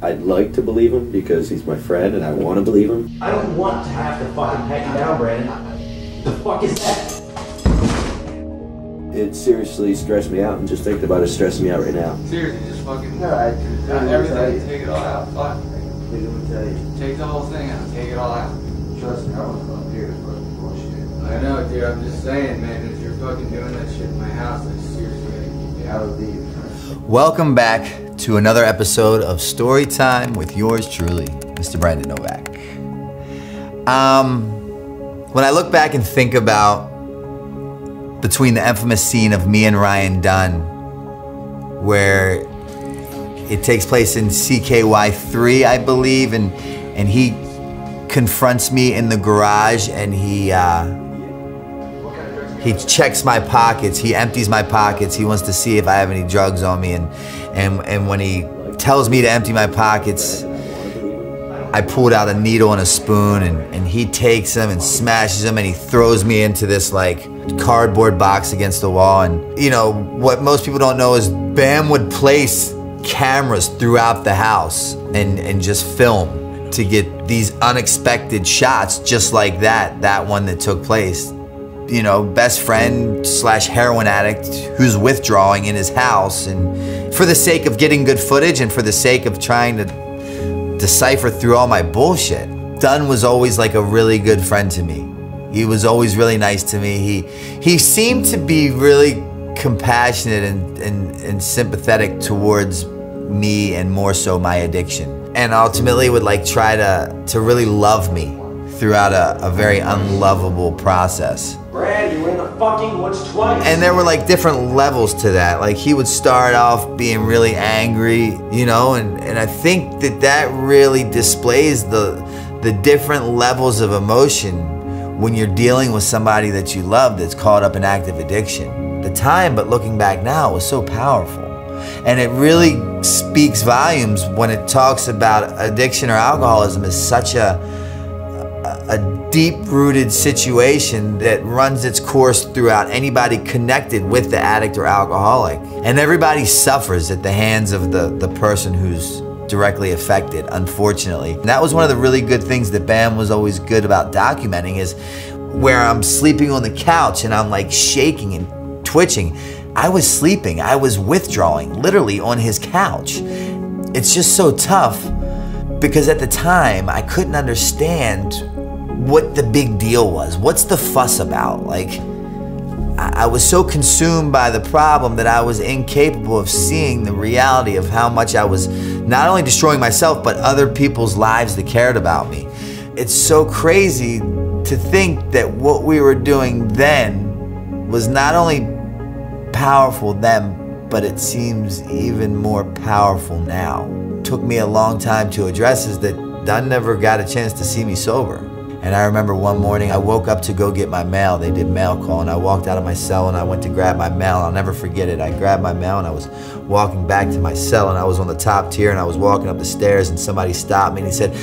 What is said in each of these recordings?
I'd like to believe him because he's my friend and I want to believe him. I don't want to have to fucking peg you down, Brandon. The fuck is that? It seriously stressed me out, and just thinking about it stressing me out right now. Seriously, just fucking... No, I everything, take it all out. Fuck. What do I tell you? Take the whole thing out. Take it all out. Trust me, I wasn't up here to fucking bullshit. I know, dude. I'm just saying, man. If you're fucking doing that shit in my house, I seriously gotta keep you out of these. Welcome back to another episode of Story Time with yours truly, Mr. Brandon Novak. When I look back and think about between the infamous scene of me and Ryan Dunn, where it takes place in CKY3, I believe, and he confronts me in the garage and he checks my pockets, he empties my pockets, he wants to see if I have any drugs on me, and when he tells me to empty my pockets, I pulled out a needle and a spoon, and he takes them and smashes them, and he throws me into this like cardboard box against the wall. And you know, what most people don't know is Bam would place cameras throughout the house and just film to get these unexpected shots just like that one that took place. You know, best friend slash heroin addict who's withdrawing in his house, and for the sake of getting good footage and for the sake of trying to decipher through all my bullshit. Dunn was always like a really good friend to me. He was always really nice to me. He seemed to be really compassionate and sympathetic towards me, and more so my addiction. And ultimately would like try to really love me throughout a very unlovable process. Brad, you were in the fucking woods twice. And there were like different levels to that. Like he would start off being really angry, you know, and I think that really displays the different levels of emotion when you're dealing with somebody that you love that's caught up in active addiction. The time, but looking back now, was so powerful. And it really speaks volumes when it talks about addiction or alcoholism as such a deep-rooted situation that runs its course throughout anybody connected with the addict or alcoholic. And everybody suffers at the hands of the person who's directly affected, unfortunately. And that was one of the really good things that Bam was always good about documenting, is where I'm sleeping on the couch and I'm like shaking and twitching. I was sleeping, I was withdrawing, literally on his couch. It's just so tough because at the time I couldn't understand what the big deal was. What's the fuss about? Like, I was so consumed by the problem that I was incapable of seeing the reality of how much I was not only destroying myself, but other people's lives that cared about me. It's so crazy to think that what we were doing then was not only powerful then, but it seems even more powerful now. It took me a long time to address is that Dunn never got a chance to see me sober. And I remember one morning I woke up to go get my mail. They did mail call, and I walked out of my cell and I went to grab my mail. I'll never forget it. I grabbed my mail and I was walking back to my cell, and I was on the top tier and I was walking up the stairs, and somebody stopped me and he said,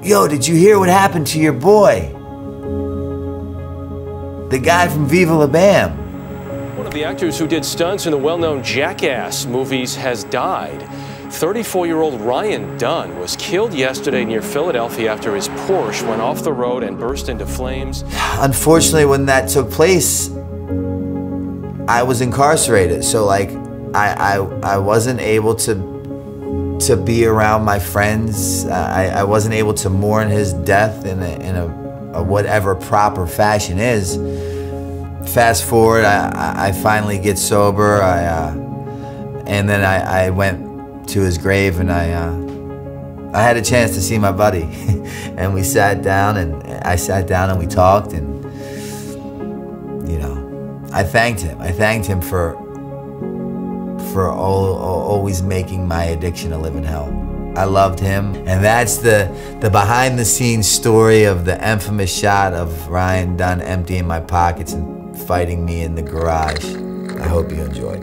"Yo, did you hear what happened to your boy? The guy from Viva La Bam." One of the actors who did stunts in the well-known Jackass movies has died. 34-year-old Ryan Dunn was killed yesterday near Philadelphia after his Porsche went off the road and burst into flames. Unfortunately, when that took place, I was incarcerated. So like, I wasn't able to be around my friends. I wasn't able to mourn his death in a whatever proper fashion is. Fast forward, I finally get sober, and then I went to his grave, and I had a chance to see my buddy, and we sat down, and I sat down and we talked, and you know, I thanked him. I thanked him for always making my addiction a living hell. I loved him, and that's the behind-the-scenes story of the infamous shot of Ryan Dunn emptying my pockets and fighting me in the garage. I hope you enjoyed.